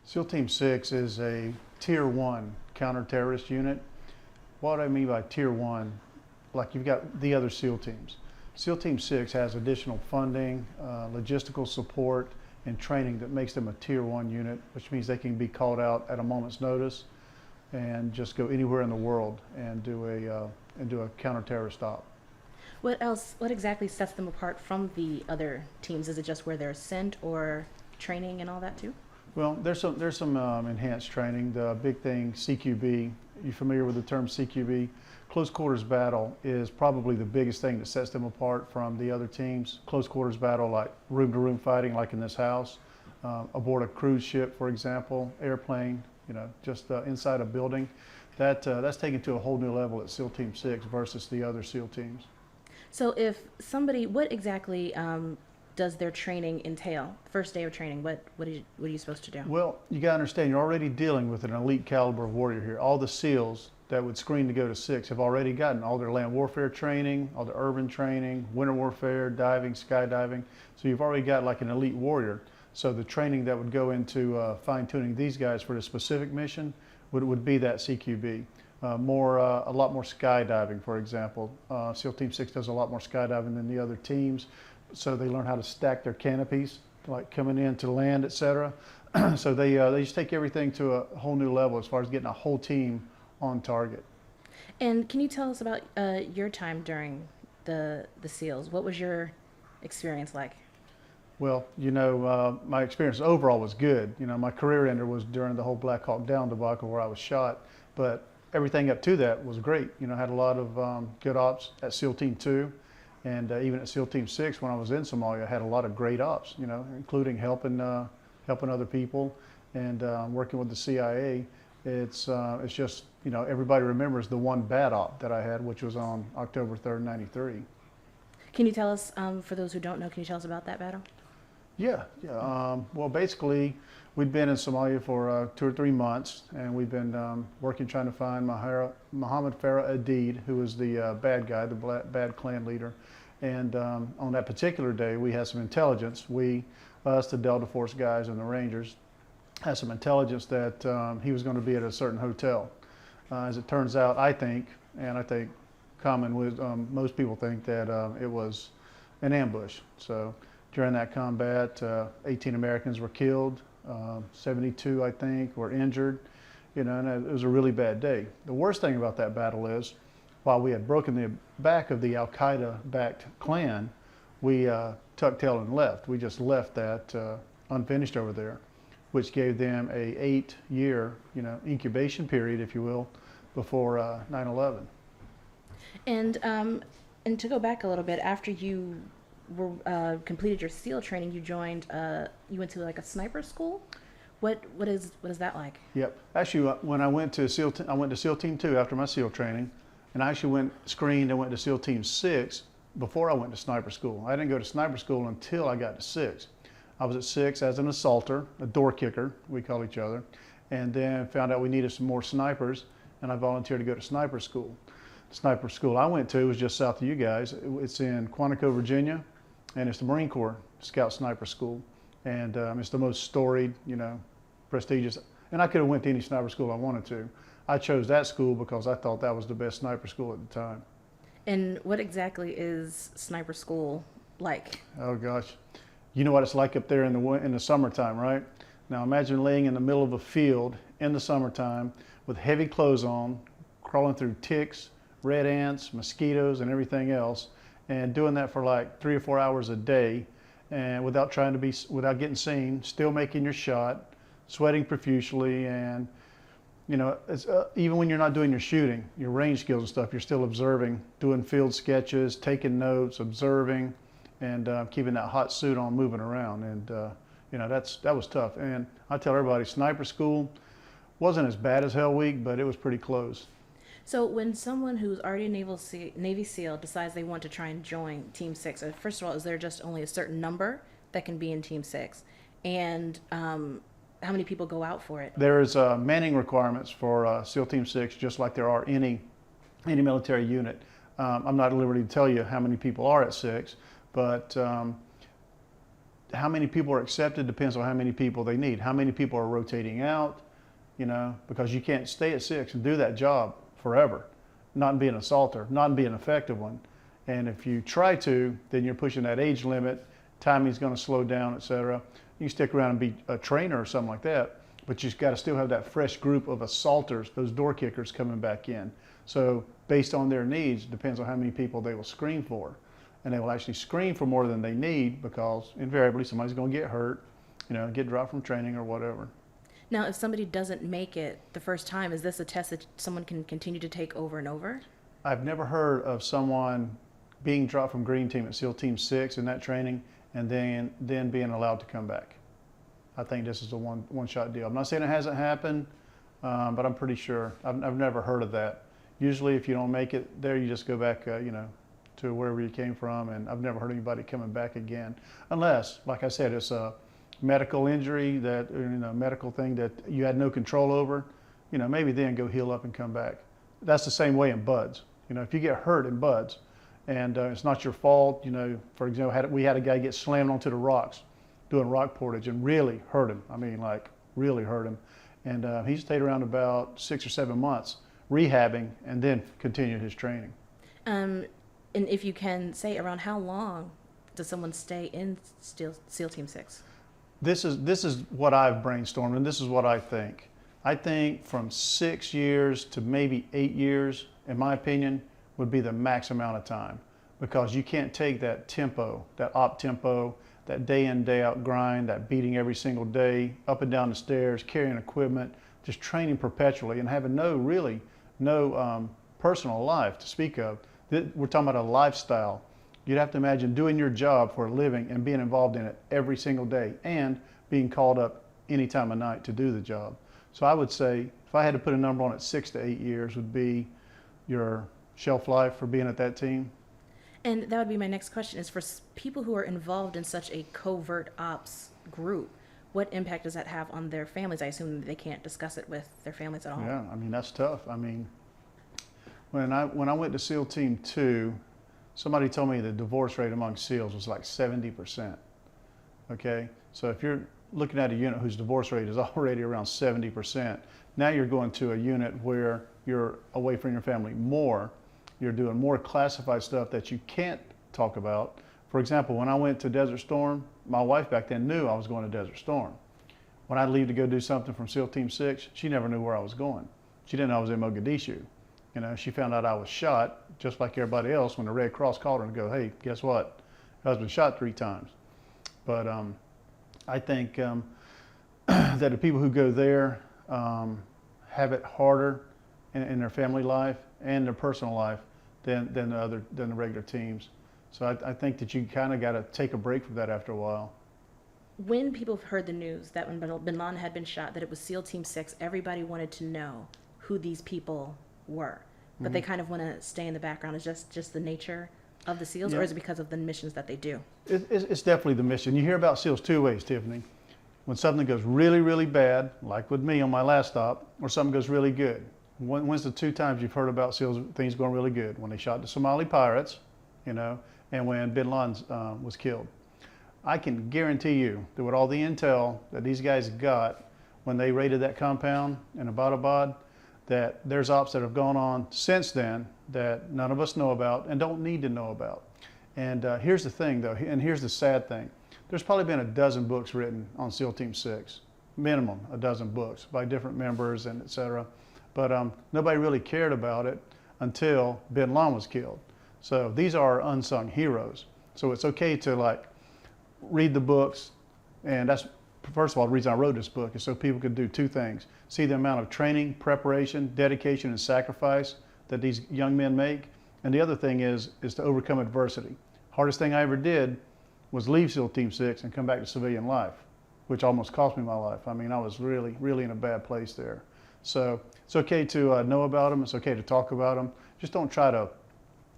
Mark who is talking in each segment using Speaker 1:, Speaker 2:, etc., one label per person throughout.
Speaker 1: SEAL Team 6 is a Tier 1 counter-terrorist unit. What I mean by Tier 1, like you've got the other SEAL teams. SEAL Team 6 has additional funding, logistical support, and training that makes them a Tier 1 unit, which means they can be called out at a moment's notice and just go anywhere in the world and do a counter-terrorist op.
Speaker 2: What exactly sets them apart from the other teams? Is it just where they're sent or training and all that too?
Speaker 1: Well, there's some enhanced training. The big thing, CQB. You familiar with the term CQB? Close quarters battle is probably the biggest thing that sets them apart from the other teams. Close quarters battle, like room to room fighting, like in this house, aboard a cruise ship, for example, airplane. Just inside a building. That's taken to a whole new level at SEAL Team 6 versus the other SEAL teams.
Speaker 2: So if somebody, what exactly does their training entail? First day of training, what are you supposed to do?
Speaker 1: Well, you got to understand, you're already dealing with an elite caliber of warrior here. All the SEALs that would screen to go to 6 have already gotten all their land warfare training, all the urban training, winter warfare, diving, skydiving. So you've already got like an elite warrior. So the training that would go into fine-tuning these guys for the specific mission would be that CQB. A lot more skydiving, for example. SEAL Team 6 does a lot more skydiving than the other teams. So they learn how to stack their canopies, like coming in to land, etc. So they just take everything to a whole new level as far as getting a whole team on target.
Speaker 2: And can you tell us about your time during the SEALs? What was your experience like?
Speaker 1: Well, my experience overall was good. My career ender was during the whole Black Hawk Down debacle where I was shot, but everything up to that was great. I had a lot of good ops at SEAL Team 2, and even at SEAL Team 6 when I was in Somalia, I had a lot of great ops, including helping other people and working with the CIA. It's just, everybody remembers the one bad op that I had, which was on October 3rd, 93.
Speaker 2: Can you tell us, for those who don't know, can you tell us about that battle?
Speaker 1: Yeah. Well, basically, we'd been in Somalia for 2 or 3 months, and we've been working trying to find Mohammed Farah Adid, who was the bad guy, the bad clan leader. And on that particular day, we had some intelligence. Us, the Delta Force guys and the Rangers, had some intelligence that he was going to be at a certain hotel. As it turns out, I think common wisdom, most people think that it was an ambush. So during that combat, 18 Americans were killed, 72, I think, were injured, and it was a really bad day. The worst thing about that battle is, while we had broken the back of the Al-Qaeda-backed clan, we tucked tail and left. We just left that unfinished over there, which gave them a 8-year, incubation period, if you will, before 9/11.
Speaker 2: And to go back a little bit, after you completed your SEAL training, you went to like a sniper school. What is that like?
Speaker 1: Yep. Actually, when I went to SEAL Team 2 after my SEAL training, and I actually screened and went to SEAL Team 6 before I went to sniper school. I didn't go to sniper school until I got to 6. I was at 6 as an assaulter, a door kicker, we call each other, and then found out we needed some more snipers, and I volunteered to go to sniper school. The sniper school I went to was just south of you guys. It's in Quantico, Virginia, and it's the Marine Corps Scout Sniper School, and it's the most storied, prestigious. And I could have went to any sniper school I wanted to. I chose that school because I thought that was the best sniper school at the time.
Speaker 2: And what exactly is sniper school like?
Speaker 1: Oh gosh, you know what it's like up there in the summertime, right? Now imagine laying in the middle of a field in the summertime with heavy clothes on, crawling through ticks, red ants, mosquitoes, and everything else, and doing that for like 3 or 4 hours a day, and without getting seen, still making your shot, sweating profusely, and even when you're not doing your shooting, your range skills and stuff, you're still observing, doing field sketches, taking notes, observing, and keeping that hot suit on, moving around, and that was tough. And I tell everybody, sniper school wasn't as bad as Hell Week, but it was pretty close.
Speaker 2: So when someone who's already a Navy SEAL decides they want to try and join Team 6, first of all, is there just only a certain number that can be in Team 6? And how many people go out for it?
Speaker 1: There's manning requirements for SEAL Team 6, just like there are any military unit. I'm not at liberty to tell you how many people are at 6, but how many people are accepted depends on how many people they need. How many people are rotating out, because you can't stay at 6 and do that job forever, not be an assaulter, not be an effective one. And if you try to, then you're pushing that age limit, timing's going to slow down, etc. You can stick around and be a trainer or something like that, but you've got to still have that fresh group of assaulters, those door kickers coming back in. So based on their needs, depends on how many people they will screen for. And they will actually screen for more than they need because invariably somebody's going to get hurt, get dropped from training or whatever.
Speaker 2: Now, if somebody doesn't make it the first time, is this a test that someone can continue to take over and over?
Speaker 1: I've never heard of someone being dropped from Green Team at SEAL Team 6 in that training and then being allowed to come back. I think this is a one-shot deal. I'm not saying it hasn't happened, but I'm pretty sure. I've never heard of that. Usually if you don't make it there, you just go back, to wherever you came from, and I've never heard anybody coming back again. Unless, like I said, it's a medical injury, that medical thing that you had no control over, maybe then go heal up and come back. That's the same way in buds. If you get hurt in buds and it's not your fault, for example, we had a guy get slammed onto the rocks doing rock portage and really hurt him. I mean, like really hurt him. And he stayed around about 6 or 7 months rehabbing and then continued his training.
Speaker 2: And if you can say, around how long does someone stay in SEAL Team 6?
Speaker 1: This is what I've brainstormed, and this is what I think. I think from 6 years to maybe 8 years, in my opinion, would be the max amount of time, because you can't take that tempo, that op tempo, that day in, day out grind, that beating every single day, up and down the stairs, carrying equipment, just training perpetually and having no personal life to speak of. We're talking about a lifestyle. You'd have to imagine doing your job for a living and being involved in it every single day and being called up any time of night to do the job. So I would say, if I had to put a number on it, 6 to 8 years would be your shelf life for being at that team.
Speaker 2: And that would be my next question, is for people who are involved in such a covert ops group, what impact does that have on their families? I assume they can't discuss it with their families at all.
Speaker 1: Yeah, I mean, that's tough. I mean, when I went to SEAL Team 2, somebody told me the divorce rate among SEALs was like 70%. Okay, so if you're looking at a unit whose divorce rate is already around 70%, now you're going to a unit where you're away from your family more. You're doing more classified stuff that you can't talk about. For example, when I went to Desert Storm, my wife back then knew I was going to Desert Storm. When I'd leave to go do something from SEAL Team 6, she never knew where I was going. She didn't know I was in Mogadishu. She found out I was shot, just like everybody else, when the Red Cross called her and go, hey, guess what? Your husband shot 3 times. But I think that the people who go there have it harder in their family life and their personal life than the regular teams. So I think that you kind of got to take a break from that after a while.
Speaker 2: When people heard the news that when Bin Laden had been shot, that it was SEAL Team 6, everybody wanted to know who these people were. But they kind of want to stay in the background. Is just the nature of the SEALs, or is it because of the missions that they do? It's
Speaker 1: definitely the mission. You hear about SEALs 2 ways, Tiffany. When something goes really, really bad, like with me on my last stop, or something goes really good. When's the 2 times you've heard about SEALs, things going really good? When they shot the Somali pirates, and when Bin Laden was killed. I can guarantee you that with all the intel that these guys got when they raided that compound in Abbottabad, that there's ops that have gone on since then that none of us know about and don't need to know about. And here's the thing, though, and here's the sad thing. There's probably been a dozen books written on SEAL Team 6, minimum a dozen books by different members and et cetera. But nobody really cared about it until Bin Laden was killed. So these are unsung heroes. So it's okay to read the books, and that's, first of all, the reason I wrote this book is so people could do 2 things. See the amount of training, preparation, dedication, and sacrifice that these young men make. And the other thing is to overcome adversity. Hardest thing I ever did was leave SEAL Team 6 and come back to civilian life, which almost cost me my life. I mean, I was really, really in a bad place there. So it's okay to know about them. It's okay to talk about them. Just don't try to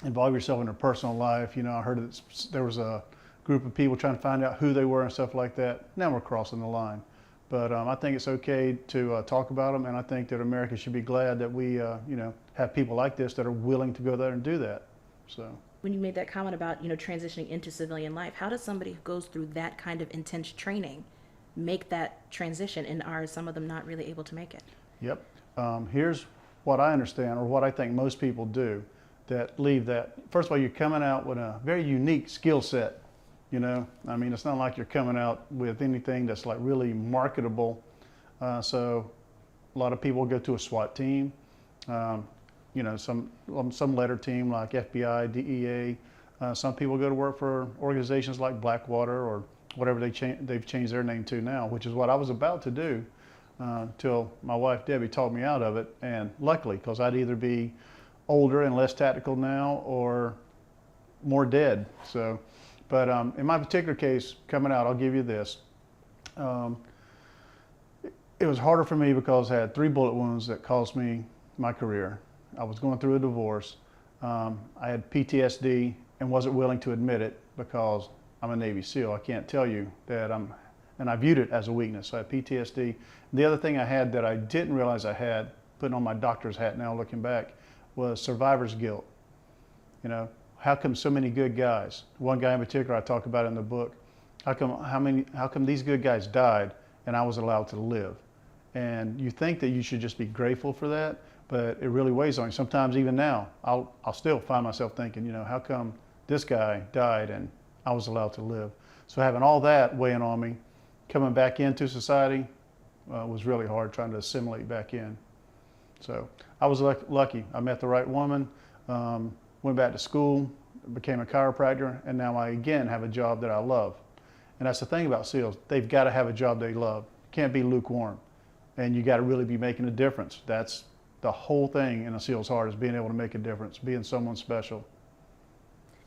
Speaker 1: involve yourself in their personal life. I heard that there was a group of people trying to find out who they were and stuff like that. Now we're crossing the line. But I think it's okay to talk about them, and I think that America should be glad that we, have people like this that are willing to go there and do that. So.
Speaker 2: when you made that comment about, transitioning into civilian life, how does somebody who goes through that kind of intense training make that transition, and are some of them not really able to make it?
Speaker 1: Yep. Here's what I understand, or what I think most people do that leave that. First of all, you're coming out with a very unique skill set. I mean, it's not like you're coming out with anything that's like really marketable. So a lot of people go to a SWAT team, some letter team like FBI, DEA. Some people go to work for organizations like Blackwater or whatever they've changed their name to now, which is what I was about to do till my wife Debbie talked me out of it. And luckily, because I'd either be older and less tactical now or more dead. So, but in my particular case, coming out, I'll give you this. It was harder for me because I had 3 bullet wounds that cost me my career. I was going through a divorce. I had PTSD and wasn't willing to admit it because I'm a Navy SEAL. I can't tell you that and I viewed it as a weakness. So I had PTSD. The other thing I had that I didn't realize I had, putting on my doctor's hat now looking back, was survivor's guilt. How come so many good guys? One guy in particular I talk about in the book. How come these good guys died and I was allowed to live? And you think that you should just be grateful for that, but it really weighs on you. Sometimes even now, I'll still find myself thinking, how come this guy died and I was allowed to live? So having all that weighing on me, coming back into society was really hard, trying to assimilate back in. So I was lucky. I met the right woman, went back to school, became a chiropractor, and now I again have a job that I love. And that's the thing about SEALs. They've got to have a job they love. Can't be lukewarm. And you got to really be making a difference. That's the whole thing in a SEAL's heart, is being able to make a difference, being someone special.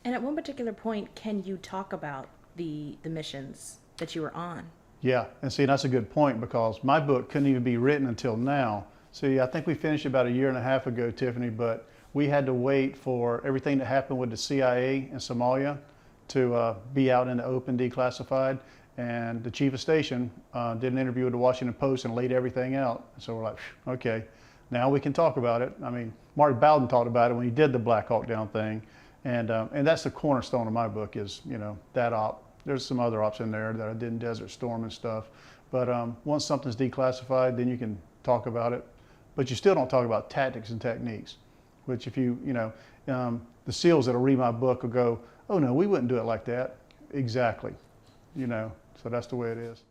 Speaker 2: And at one particular point, can you talk about the missions that you were on?
Speaker 1: Yeah, and see, that's a good point, because my book couldn't even be written until now. See, I think we finished about 1.5 years ago, Tiffany, but we had to wait for everything that happened with the CIA in Somalia to be out in the open, declassified. And the chief of station did an interview with the Washington Post and laid everything out. So we're like, okay, now we can talk about it. I mean, Mark Bowden talked about it when he did the Black Hawk Down thing. And that's the cornerstone of my book is, that op. There's some other ops in there that I did in Desert Storm and stuff. But once something's declassified, then you can talk about it. But you still don't talk about tactics and techniques, which if the SEALs that'll read my book will go, oh no, we wouldn't do it like that. Exactly. So that's the way it is.